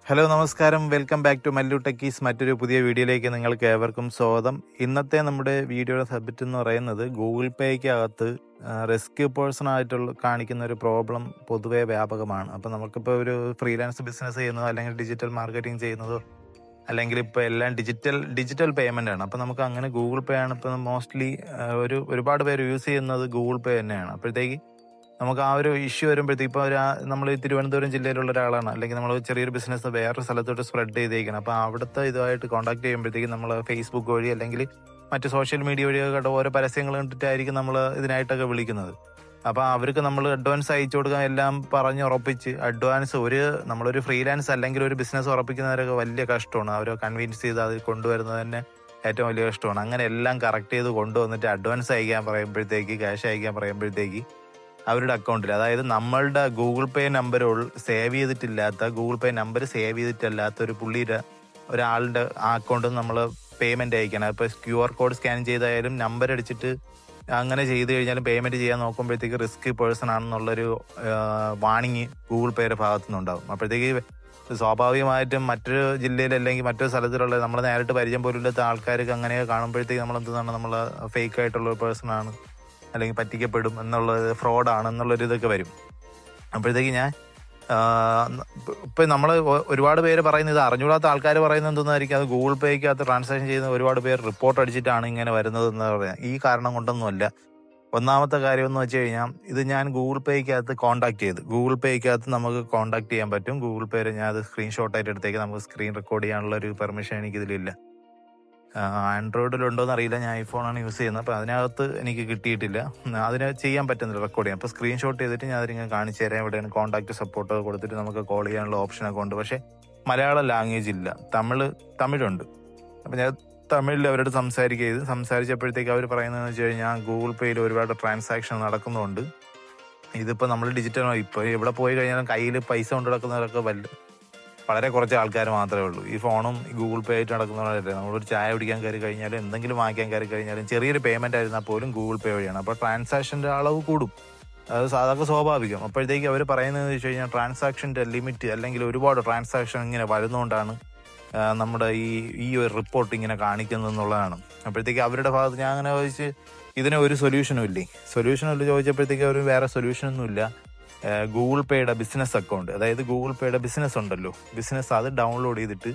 Hello നമസ്കാരം, welcome back to Mallu Techies. മറ്റൊരു പുതിയ വീഡിയോയിലേക്ക് നിങ്ങൾക്ക് ഏവർക്കും സ്വാഗതം. ഇന്നത്തെ നമ്മുടെ വീഡിയോയുടെ സബ്ജക്റ്റ് എന്ന് പറയുന്നത് ഗൂഗിൾ പേയ്ക്കകത്ത് റെസ്ക്യൂ പേഴ്സൺ ആയിട്ടുള്ള കാണിക്കുന്ന ഒരു പ്രോബ്ലം പൊതുവേ വ്യാപകമാണ്. അപ്പോൾ നമുക്കിപ്പോൾ ഒരു ഫ്രീലാൻസ് ബിസിനസ് ചെയ്യുന്നതോ അല്ലെങ്കിൽ ഡിജിറ്റൽ മാർക്കറ്റിംഗ് ചെയ്യുന്നതോ അല്ലെങ്കിൽ ഇപ്പോൾ എല്ലാം ഡിജിറ്റൽ പേയ്മെൻ്റ് ആണ്. അപ്പോൾ നമുക്ക് അങ്ങനെ ഗൂഗിൾ പേ ആണ് ഇപ്പോൾ മോസ്റ്റ്ലി ഒരുപാട് പേര് യൂസ് ചെയ്യുന്നത് ഗൂഗിൾ പേ തന്നെയാണ്. അപ്പോഴത്തേക്ക് നമുക്ക് ആ ഒരു ഇഷ്യൂ വരുമ്പോഴത്തേക്ക് ഇപ്പോൾ നമ്മൾ തിരുവനന്തപുരം ജില്ലയിലുള്ള ഒരാളാണ്, അല്ലെങ്കിൽ നമ്മൾ ചെറിയൊരു ബിസിനസ് വേറൊരു സ്ഥലത്തോട്ട് സ്പ്രെഡ് ചെയ്തേക്കണം. അപ്പോൾ അവിടുത്തെ ഇതുമായിട്ട് കോൺടാക്ട് ചെയ്യുമ്പോഴത്തേക്കും നമ്മൾ ഫേസ്ബുക്ക് വഴി അല്ലെങ്കിൽ മറ്റ് സോഷ്യൽ മീഡിയ വഴിയൊക്കെ ഓരോ പരസ്യങ്ങൾ കണ്ടിട്ടായിരിക്കും നമ്മൾ ഇതിനായിട്ടൊക്കെ വിളിക്കുന്നത്. അപ്പോൾ അവർക്ക് നമ്മൾ അഡ്വാൻസ് അയച്ചു കൊടുക്കാൻ എല്ലാം പറഞ്ഞ് ഉറപ്പിച്ച് നമ്മളൊരു ഫ്രീലാൻസ് അല്ലെങ്കിൽ ഒരു ബിസിനസ് ഉറപ്പിക്കുന്നവരൊക്കെ വലിയ കഷ്ടമാണ്. അവരെ കൺവിൻസ് ചെയ്ത് അത് കൊണ്ടുവരുന്നത് തന്നെ ഏറ്റവും വലിയ കഷ്ടമാണ്. അങ്ങനെ എല്ലാം കറക്റ്റ് ചെയ്ത് കൊണ്ടുവന്നിട്ട് അഡ്വാൻസ് അയക്കാൻ പറയുമ്പോഴത്തേക്ക്, ക്യാഷ് അയക്കാൻ പറയുമ്പോഴത്തേക്ക് അവരുടെ അക്കൗണ്ടിൽ, അതായത് നമ്മളുടെ Google Pay number Google Pay number save ചെയ്തിട്ടല്ലാത്ത ഒരാളുടെ ആ അക്കൗണ്ടിൽ നമ്മൾ പേയ്മെന്റ് അയക്കണം. ഇപ്പോൾ QR കോഡ് സ്കാൻ ചെയ്തായാലും നമ്പർ അടിച്ചിട്ട് അങ്ങനെ ചെയ്ത് കഴിഞ്ഞാലും പേയ്മെന്റ് ചെയ്യാൻ നോക്കുമ്പോഴത്തേക്ക് റിസ്ക് പേഴ്സൺ ആണെന്നുള്ളൊരു വാണിംഗ് ഗൂഗിൾ പേയുടെ ഭാഗത്തു നിന്നുണ്ടാവും. അപ്പോഴത്തേക്ക് സ്വാഭാവികമായിട്ടും മറ്റൊരു ജില്ലയിൽ അല്ലെങ്കിൽ മറ്റൊരു സ്ഥലത്തിലുള്ള നമ്മൾ നേരിട്ട് പരിചയം പോലും ഇല്ലാത്ത ആൾക്കാർക്ക് അങ്ങനെയൊക്കെ കാണുമ്പോഴത്തേക്ക് നമ്മൾ ഫേക്ക് ആയിട്ടുള്ള ഒരു പേഴ്സൺ ആണ് അല്ലെങ്കിൽ പറ്റിക്കപ്പെടും എന്നുള്ളത്, ഫ്രോഡാണെന്നുള്ളൊരു ഇതൊക്കെ വരും. അപ്പോഴത്തേക്ക് ഞാൻ ഇപ്പം നമ്മൾ ഒരുപാട് പേര് പറയുന്നത്, ഇത് അറിഞ്ഞുകൂടാത്ത ആൾക്കാർ പറയുന്നത് എന്തെന്നായിരിക്കും, അത് ഗൂഗിൾ പേയ്ക്കകത്ത് ട്രാൻസാക്ഷൻ ചെയ്യുന്ന ഒരുപാട് പേര് റിപ്പോർട്ട് അടിച്ചിട്ടാണ് ഇങ്ങനെ വരുന്നത് എന്ന് പറയാം. ഈ കാരണം കൊണ്ടൊന്നുമല്ല. ഒന്നാമത്തെ കാര്യം എന്ന് വെച്ച് കഴിഞ്ഞാൽ, ഇത് ഞാൻ ഗൂഗിൾ പേയ്ക്കകത്ത് ഗൂഗിൾ പേയ്ക്കകത്ത് നമുക്ക് കോൺടാക്ട് ചെയ്യാൻ പറ്റും. ഗൂഗിൾ പേയിൽ ഞാൻ അത് സ്ക്രീൻഷോട്ടായിട്ട് എടുത്തേക്ക് നമുക്ക് സ്ക്രീൻ റെക്കോർഡ് ചെയ്യാനുള്ള ഒരു പെർമിഷൻ എനിക്കിതിലില്ല. ആൻഡ്രോയിഡിലുണ്ടോയെന്ന് അറിയില്ല, ഞാൻ ഐഫോണാണ് യൂസ് ചെയ്യുന്നത്. അപ്പോൾ അതിനകത്ത് എനിക്ക് കിട്ടിയിട്ടില്ല, അതിന് ചെയ്യാൻ പറ്റുന്നില്ല റെക്കോർഡ് ചെയ്യാൻ. അപ്പോൾ സ്ക്രീൻഷോട്ട് ചെയ്തിട്ട് ഞാൻ അതിങ്ങനെ കാണിച്ചു തരാം. എവിടെയാണ് കോൺടാക്ട് സപ്പോർട്ട് കൊടുത്തിട്ട് നമുക്ക് കോൾ ചെയ്യാനുള്ള ഓപ്ഷനൊക്കെ ഉണ്ട്. പക്ഷേ മലയാളം ലാംഗ്വേജ് ഇല്ല, തമിഴുണ്ട്. അപ്പോൾ ഞാൻ തമിഴിൽ അവരോട് സംസാരിച്ചപ്പോഴത്തേക്ക് അവർ പറയുന്നതെന്ന് വെച്ച് കഴിഞ്ഞാൽ, ഗൂഗിൾ പേയിൽ ഒരുപാട് ട്രാൻസാക്ഷൻ നടക്കുന്നുണ്ട്. ഇതിപ്പോൾ നമ്മൾ ഇപ്പോൾ എവിടെ പോയി കഴിഞ്ഞാലും കയ്യിൽ പൈസ കൊണ്ട് നടക്കുന്നവരൊക്കെ വളരെ കുറച്ച് ആൾക്കാർ മാത്രമേ ഉള്ളൂ. ഈ ഫോണും ഗൂഗിൾ പേ ആയിട്ട് നടക്കുന്നവരല്ലേ. നമ്മളൊരു ചായ കുടിക്കാൻ കയറി കഴിഞ്ഞാലും എന്തെങ്കിലും വാങ്ങിക്കാൻ കയറി കഴിഞ്ഞാലും ചെറിയൊരു പേയ്മെന്റ് ആയിരുന്നാൽ പോലും ഗൂഗിൾ പേ വഴിയാണ്. അപ്പോൾ ട്രാൻസാക്ഷൻ്റെ അളവ് കൂടും, അതൊക്കെ സ്വാഭാവികം. അപ്പോഴത്തേക്ക് അവർ പറയുന്നതെന്ന് വെച്ച് കഴിഞ്ഞാൽ, ട്രാൻസാക്ഷൻ്റെ ലിമിറ്റ് അല്ലെങ്കിൽ ഒരുപാട് ട്രാൻസാക്ഷൻ ഇങ്ങനെ വരുന്നതുകൊണ്ടാണ് നമ്മുടെ ഈ ഒരു റിപ്പോർട്ട് ഇങ്ങനെ കാണിക്കുന്നതെന്നുള്ളതാണ്. അപ്പോഴത്തേക്ക് അവരുടെ ഭാഗത്ത് ഞാൻ അങ്ങനെ ചോദിച്ച്, ഇതിന് ഒരു സൊല്യൂഷനും ചോദിച്ചപ്പോഴത്തേക്ക് അവർ വേറെ സൊല്യൂഷനൊന്നും ഇല്ല. ഗൂഗിൾ പേയുടെ ബിസിനസ് അക്കൗണ്ട്, അതായത് ഗൂഗിൾ പേയുടെ ബിസിനസ് ഉണ്ടല്ലോ, ബിസിനസ് അത് ഡൗൺലോഡ് ചെയ്തിട്ട്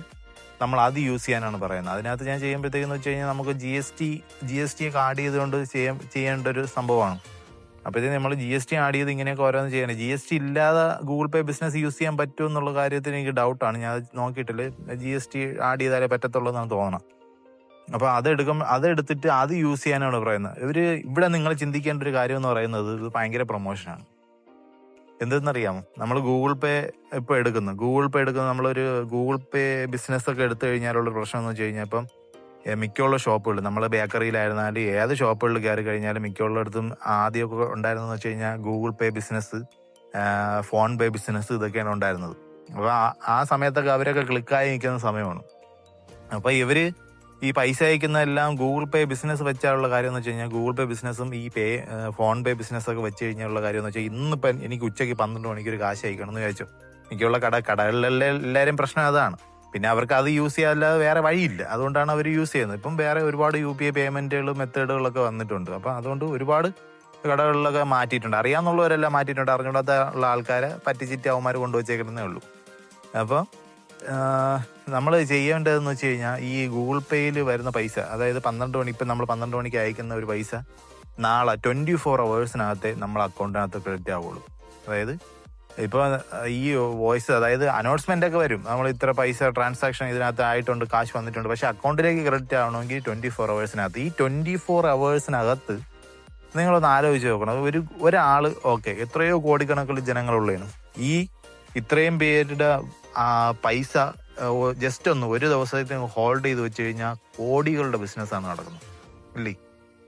നമ്മൾ അത് യൂസ് ചെയ്യാനാണ് പറയുന്നത്. അതിനകത്ത് ഞാൻ ചെയ്യുമ്പോഴത്തേക്കെന്ന് വെച്ച് കഴിഞ്ഞാൽ, നമുക്ക് GST ഒക്കെ ആഡ് ചെയ്തുകൊണ്ട് ചെയ്യേണ്ട ഒരു സംഭവമാണ്. അപ്പോഴത്തേക്ക് നമ്മൾ GST ആഡ് ചെയ്ത് ഇങ്ങനെയൊക്കെ ഓരോന്ന് ചെയ്യണം. GST ഇല്ലാതെ ഗൂഗിൾ പേ ബിസിനസ് യൂസ് ചെയ്യാൻ പറ്റുമോ എന്നുള്ള കാര്യത്തിൽ എനിക്ക് ഡൗട്ടാണ്. ഞാൻ നോക്കിയിട്ടില്ല, GST ആഡ് ചെയ്താലേ പറ്റത്തുള്ളൂ എന്നാണ് തോന്നണം. അപ്പോൾ അതെടുത്തിട്ട് അത് യൂസ് ചെയ്യാനാണ് പറയുന്നത്. ഇവിടെ നിങ്ങൾ ചിന്തിക്കേണ്ട ഒരു കാര്യം എന്ന് പറയുന്നത്, ഇത് ഭയങ്കര പ്രൊമോഷനാണ്. എന്തെന്നറിയാമോ, നമ്മൾ ഗൂഗിൾ പേ എടുക്കുന്നു, നമ്മളൊരു ഗൂഗിൾ പേ ബിസിനസ് ഒക്കെ എടുത്തു കഴിഞ്ഞാലുള്ള പ്രശ്നം എന്ന് വെച്ച് കഴിഞ്ഞാൽ, ഇപ്പം മിക്കുള്ള ഷോപ്പുകൾ, നമ്മൾ ബേക്കറിയിലായിരുന്നാലും ഏത് ഷോപ്പുകളിൽ കയറി കഴിഞ്ഞാലും മിക്കുള്ളിടത്തും ആദ്യമൊക്കെ ഉണ്ടായിരുന്നതെന്ന് വെച്ച് കഴിഞ്ഞാൽ ഗൂഗിൾ പേ ബിസിനസ്, ഫോൺ പേ ബിസിനസ്, ഇതൊക്കെയാണ് ഉണ്ടായിരുന്നത്. അപ്പോൾ ആ സമയത്തൊക്കെ അവരൊക്കെ ക്ലിക്കായി നിൽക്കുന്ന സമയമാണ്. അപ്പോൾ ഈ പൈസ അയക്കുന്നതെല്ലാം ഗൂഗിൾ പേ ബിസിനസ് വെച്ചാലുള്ള കാര്യം എന്ന് വെച്ച് കഴിഞ്ഞാൽ, ഗൂഗിൾ പേ ബിസിനസ്സും ഈ ഫോൺ പേ ബിസിനസ്സൊക്കെ വെച്ച് കഴിഞ്ഞുള്ള കാര്യം എന്ന് വെച്ചാൽ, ഇന്നിപ്പം എനിക്ക് ഉച്ചയ്ക്ക് 12 മണിക്ക് ഒരു കാശ് അയക്കണം എന്ന് വിചാരിച്ചു, മിക്കുള്ള കടകളിലെല്ലാവരും പ്രശ്നം അതാണ്. പിന്നെ അവർക്ക് അത് യൂസ് ചെയ്യാതെ വേറെ വഴിയില്ല, അതുകൊണ്ടാണ് അവർ യൂസ് ചെയ്യുന്നത്. ഇപ്പം വേറെ ഒരുപാട് UPI പേയ്മെന്റുകളും മെത്തേഡുകളൊക്കെ വന്നിട്ടുണ്ട്. അപ്പം അതുകൊണ്ട് ഒരുപാട് കടകളിലൊക്കെ മാറ്റിയിട്ടുണ്ട്. അറിയാവുന്നവരെല്ലാം മാറ്റിയിട്ടുണ്ട്, അറിഞ്ഞൂടാത്ത ഉള്ള ആൾക്കാരെ പറ്റിച്ചിട്ട് അവന്മാർ കൊണ്ടുവച്ചേക്കുന്നേ ഉള്ളൂ. അപ്പോൾ നമ്മൾ ചെയ്യേണ്ടതെന്ന് വെച്ച് കഴിഞ്ഞാൽ, ഈ ഗൂഗിൾ പേയിൽ വരുന്ന പൈസ, അതായത് ഇപ്പം നമ്മൾ 12 മണിക്ക് അയക്കുന്ന ഒരു പൈസ നാളെ 24 hours നമ്മൾ അക്കൗണ്ടിനകത്ത് ക്രെഡിറ്റ് ആവുള്ളൂ. അതായത് ഇപ്പോൾ ഈ വോയിസ്, അതായത് അനൗൺസ്മെന്റ് ഒക്കെ വരും, നമ്മൾ ഇത്ര പൈസ ട്രാൻസാക്ഷൻ ഇതിനകത്ത് ആയിട്ടുണ്ട്, കാശ് വന്നിട്ടുണ്ട്. പക്ഷെ അക്കൗണ്ടിലേക്ക് ക്രെഡിറ്റ് ആവണമെങ്കിൽ 24 hours. ഈ 24 hours നിങ്ങളൊന്ന് ആലോചിച്ച് നോക്കണം. ഒരാൾ എത്രയോ കോടിക്കണക്കിന് ജനങ്ങളുള്ളതാണ്. ഇത്രയും പേരുടെ പൈസ ജസ്റ്റ് ഒരു ദിവസത്തേക്ക് ഹോൾഡ് ചെയ്ത് വെച്ച് കഴിഞ്ഞാൽ കോടികളുടെ ബിസിനസ്സാണ് നടക്കുന്നത്, ഇല്ലേ?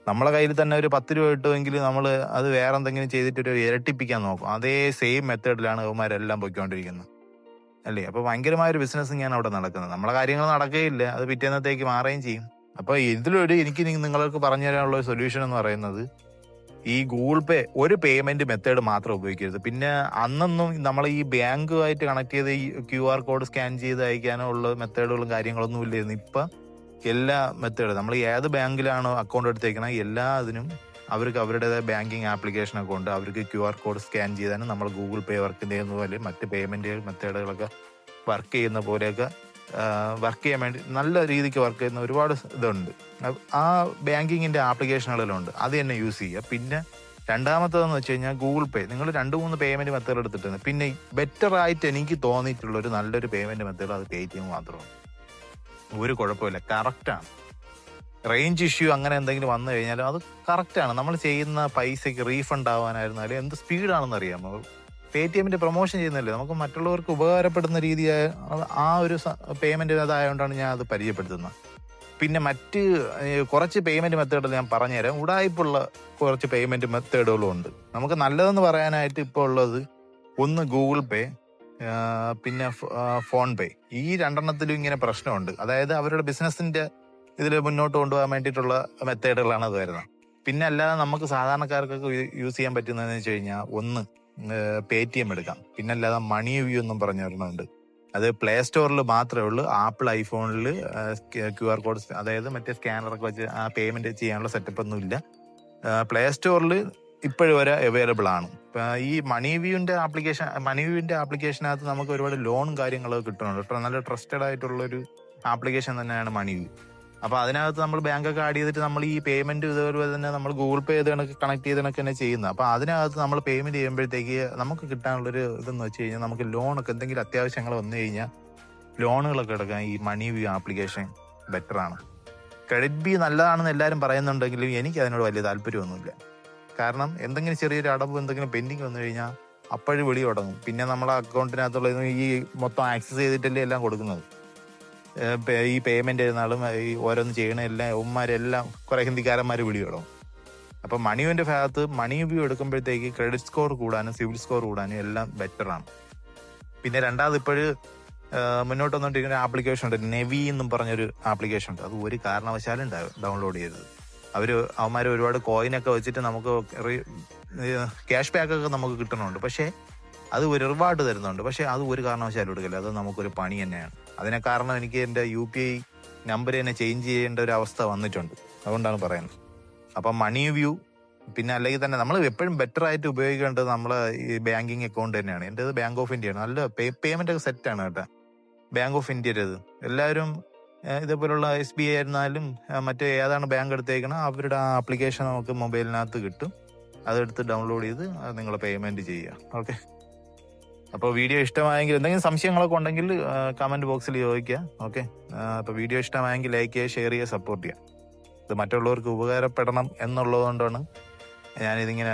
നമ്മളെ കയ്യിൽ തന്നെ ഒരു 10 രൂപ കിട്ടുമെങ്കിൽ നമ്മൾ അത് വേറെ എന്തെങ്കിലും ചെയ്തിട്ട് ഇരട്ടിപ്പിക്കാൻ നോക്കും. അതേ സെയിം മെത്തേഡിലാണ് അവന്മാരെല്ലാം പൊയ്ക്കൊണ്ടിരിക്കുന്നത്, അല്ലേ? അപ്പോൾ ഭയങ്കരമായൊരു ബിസിനസ്സിങ്ങാണ് അവിടെ നടക്കുന്നത്. നമ്മളെ കാര്യങ്ങൾ നടക്കുകയില്ല, അത് പിറ്റേന്നത്തേക്ക് മാറുകയും ചെയ്യും. അപ്പോൾ എനിക്ക് നിങ്ങൾക്ക് പറഞ്ഞു തരാനുള്ള സൊല്യൂഷൻ എന്ന് പറയുന്നത്, ഈ ഗൂഗിൾ പേ ഒരു പേയ്മെന്റ് മെത്തേഡ് മാത്രം ഉപയോഗിക്കരുത്. പിന്നെ അന്നൊന്നും നമ്മൾ ഈ ബാങ്കുമായിട്ട് കണക്ട് ചെയ്ത് ഈ QR കോഡ് സ്കാൻ ചെയ്ത് അയക്കാനോ ഉള്ള മെത്തേഡുകളും കാര്യങ്ങളൊന്നും ഇല്ലായിരുന്നു. ഇപ്പൊ എല്ലാ മെത്തേഡും നമ്മൾ ഏത് ബാങ്കിലാണോ അക്കൗണ്ട് എടുത്തേക്കണ എല്ലാ അതിനും അവർക്ക് അവരുടേതായ ബാങ്കിങ് ആപ്ലിക്കേഷനൊക്കെ ഉണ്ട്. അവർക്ക് QR കോഡ് സ്കാൻ ചെയ്താലും നമ്മൾ ഗൂഗിൾ പേ വർക്ക് ചെയ്യുന്ന പോലെ മറ്റ് പേയ്മെന്റ് മെത്തേഡുകളൊക്കെ വർക്ക് ചെയ്യുന്ന പോലെയൊക്കെ വർക്ക് ചെയ്യാൻ വേണ്ടി നല്ല രീതിക്ക് വർക്ക് ചെയ്യുന്ന ഒരുപാട് ഇതുണ്ട്. ആ ബാങ്കിങ്ങിന്റെ ആപ്ലിക്കേഷനുകളിലുണ്ട്. അത് തന്നെ യൂസ് ചെയ്യുക. പിന്നെ രണ്ടാമത്തേതെന്ന് വെച്ച് കഴിഞ്ഞാൽ ഗൂഗിൾ പേ. നിങ്ങൾ 2-3 പേയ്മെന്റ് മെത്തേഡ് എടുത്തിട്ടുണ്ട്. പിന്നെ ബെറ്റർ ആയിട്ട് എനിക്ക് തോന്നിയിട്ടുള്ള ഒരു നല്ലൊരു പേയ്മെന്റ് മെത്തേഡ് അത് പേടിഎം മാത്രമാണ്. ഒരു കുഴപ്പമില്ല, കറക്റ്റാണ്. റേഞ്ച് ഇഷ്യൂ അങ്ങനെ എന്തെങ്കിലും വന്നു കഴിഞ്ഞാലും അത് കറക്റ്റാണ്. നമ്മൾ ചെയ്യുന്ന പൈസയ്ക്ക് റീഫണ്ട് ആവാനായിരുന്നാലും എന്ത് സ്പീഡാണെന്ന് അറിയാമോ. പേടിഎമ്മിന്റെ പ്രൊമോഷൻ ചെയ്യുന്നില്ലേ, നമുക്ക് മറ്റുള്ളവർക്ക് ഉപകാരപ്പെടുന്ന രീതിയായ ആ ഒരു പേയ്മെന്റ് അതായതുകൊണ്ടാണ് ഞാൻ അത് പരിചയപ്പെടുത്തുന്നത്. പിന്നെ മറ്റ് കുറച്ച് പേയ്മെന്റ് മെത്തേഡുകൾ ഞാൻ പറഞ്ഞുതരാം. ഉടായ്പുള്ള കുറച്ച് പേയ്മെന്റ് മെത്തേഡുകളും ഉണ്ട്. നമുക്ക് നല്ലതെന്ന് പറയാനായിട്ട് ഇപ്പോൾ ഉള്ളത് ഒന്ന് ഗൂഗിൾ പേ, പിന്നെ ഫോൺ പേ. ഈ രണ്ടെണ്ണത്തിലും ഇങ്ങനെ പ്രശ്നമുണ്ട്. അതായത് അവരുടെ ബിസിനസിന്റെ ഇതിൽ മുന്നോട്ട് കൊണ്ടുപോകാൻ വേണ്ടിയിട്ടുള്ള മെത്തേഡുകളാണ് അത് വരുന്നത്. പിന്നെ അല്ലാതെ നമുക്ക് സാധാരണക്കാർക്കൊക്കെ യൂസ് ചെയ്യാൻ പറ്റുന്നതെന്ന് വെച്ച് കഴിഞ്ഞാൽ ഒന്ന് പേടിഎം എടുക്കാം. പിന്നെ അല്ലാതെ മണി വ്യൂ എന്നും പറഞ്ഞിരുന്നുണ്ട്. അത് പ്ലേ സ്റ്റോറിൽ മാത്രമേ ഉള്ളൂ. ആപ്പിൾ ഐഫോണിൽ QR കോഡ് അതായത് മറ്റേ സ്കാനറൊക്കെ വെച്ച് ആ പേയ്മെന്റ് ചെയ്യാനുള്ള സെറ്റപ്പ് ഒന്നും ഇല്ല. പ്ലേ സ്റ്റോറിൽ ഇപ്പോഴും വരെ അവൈലബിൾ ആണ്. ഈ മണി വ്യൂവിന്റെ ആപ്ലിക്കേഷനകത്ത് നമുക്ക് ഒരുപാട് ലോണും കാര്യങ്ങളൊക്കെ കിട്ടുന്നുണ്ട്. നല്ല ട്രസ്റ്റഡ് ആയിട്ടുള്ളൊരു ആപ്ലിക്കേഷൻ തന്നെയാണ് മണി വ്യൂ. അപ്പൊ അതിനകത്ത് നമ്മൾ ബാങ്കൊക്കെ ആഡ് ചെയ്തിട്ട് നമ്മൾ ഈ പേയ്മെന്റ് ഇതുപോലെ തന്നെ നമ്മൾ ഗൂഗിൾ പേ ചെയ്ത് കണക്ട് ചെയ്ത് തന്നെ ചെയ്യുന്നത്. അപ്പൊ അതിനകത്ത് നമ്മൾ പേയ്മെന്റ് ചെയ്യുമ്പോഴത്തേക്ക് നമുക്ക് കിട്ടാനുള്ളൊരു ഇതെന്ന് വെച്ച് കഴിഞ്ഞാൽ നമുക്ക് ലോണൊക്കെ എന്തെങ്കിലും അത്യാവശ്യങ്ങൾ വന്നു കഴിഞ്ഞാൽ ലോണുകളൊക്കെ എടുക്കാൻ ഈ മണി വ്യൂ ആപ്ലിക്കേഷൻ ബെറ്റർ ആണ്. ക്രെഡിറ്റ് ബി നല്ലതാണെന്ന് എല്ലാവരും പറയുന്നുണ്ടെങ്കിലും എനിക്ക് അതിനോട് വലിയ താല്പര്യമൊന്നുമില്ല. കാരണം എന്തെങ്കിലും ചെറിയൊരു അടവ് എന്തെങ്കിലും പെൻഡിങ് വന്നു കഴിഞ്ഞാൽ അപ്പോഴും വിളി തുടങ്ങും. പിന്നെ നമ്മളെ അക്കൗണ്ടിനകത്തുള്ള ഈ മൊത്തം ആക്സസ് ചെയ്തിട്ടല്ലേ എല്ലാം കൊടുക്കുന്നത്. ഈ പേയ്മെന്റ് ചെയ്യുന്നാളും ഈ ഓരോന്ന് ചെയ്യണ എല്ലാം ഉമ്മാരെല്ലാം കുറെ ഹിന്ദിക്കാരന്മാർ വിളി തുടങ്ങും. അപ്പൊ മണിയുവിന്റെ ഭാഗത്ത് മണി വ്യൂ എടുക്കുമ്പോഴത്തേക്ക് ക്രെഡിറ്റ് സ്കോർ കൂടാനും സിവിൽ സ്കോർ കൂടാനും എല്ലാം ബെറ്റർ ആണ്. പിന്നെ രണ്ടാമത് ഇപ്പോഴും മുന്നോട്ട് വന്നുകൊണ്ടിരിക്കുന്ന ആപ്ലിക്കേഷൻ ഉണ്ട്, നെവി എന്നും പറഞ്ഞൊരു ആപ്ലിക്കേഷൻ ഉണ്ട്. അത് ഒരു കാരണവശാലും ഡൗൺലോഡ് ചെയ്തത്. അവന്മാർ ഒരുപാട് കോയിനൊക്കെ വെച്ചിട്ട് നമുക്ക് ക്യാഷ് ബാക്ക് ഒക്കെ നമുക്ക് കിട്ടുന്നുണ്ട്. പക്ഷേ അത് ഒരുപാട് തരുന്നുണ്ട്. പക്ഷെ അത് ഒരു കാരണവശാലും എടുക്കില്ല. അത് നമുക്കൊരു പണി തന്നെയാണ്. അതിനെ കാരണം എനിക്ക് എൻ്റെ UPI നമ്പർ തന്നെ ചേഞ്ച് ചെയ്യേണ്ട ഒരു അവസ്ഥ വന്നിട്ടുണ്ട്. അതുകൊണ്ടാണ് പറയുന്നത്. അപ്പം മണി വ്യൂ പിന്നെ അല്ലെങ്കിൽ തന്നെ നമ്മൾ എപ്പോഴും ബെറ്റർ ആയിട്ട് ഉപയോഗിക്കേണ്ടത് നമ്മളെ ഈ ബാങ്കിങ് അക്കൗണ്ട് തന്നെയാണ്. എൻ്റെത് ബാങ്ക് ഓഫ് ഇന്ത്യയാണ്. നല്ല പേയ്മെന്റ് ഒക്കെ സെറ്റാണ് കേട്ടോ ബാങ്ക് ഓഫ് ഇന്ത്യയുടേത്. എല്ലാവരും ഇതേപോലുള്ള SBI ആയിരുന്നാലും മറ്റേ ഏതാണ് ബാങ്ക് എടുത്തേക്കണം അവരുടെ ആ ആപ്ലിക്കേഷൻ നമുക്ക് മൊബൈലിനകത്ത് കിട്ടും. അതെടുത്ത് ഡൗൺലോഡ് ചെയ്ത് നിങ്ങൾ പേയ്മെന്റ് ചെയ്യുക. ഓക്കെ. അപ്പോൾ വീഡിയോ ഇഷ്ടമായെങ്കിൽ എന്തെങ്കിലും സംശയങ്ങളൊക്കെ ഉണ്ടെങ്കിൽ കമന്റ് ബോക്സിൽ ചോദിക്കുക. ഓക്കെ. അപ്പോൾ വീഡിയോ ഇഷ്ടമായെങ്കിൽ ലൈക്ക് ചെയ്യുക, ഷെയർ ചെയ്യുക, സപ്പോർട്ട് ചെയ്യുക. ഇത് മറ്റുള്ളവർക്ക് ഉപകാരപ്പെടണം എന്നുള്ളതുകൊണ്ടാണ് ഞാനിതിങ്ങനെ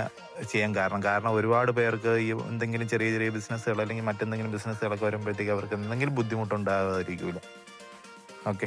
ചെയ്യാൻ കാരണം ഒരുപാട് പേർക്ക് ഈ എന്തെങ്കിലും ചെറിയ ചെറിയ ബിസിനസ്സുകൾ അല്ലെങ്കിൽ മറ്റെന്തെങ്കിലും ബിസിനസ്സുകളൊക്കെ വരുമ്പോഴത്തേക്ക് അവർക്ക് എന്തെങ്കിലും ബുദ്ധിമുട്ടുണ്ടാകാതിരിക്കില്ല. ഓക്കെ.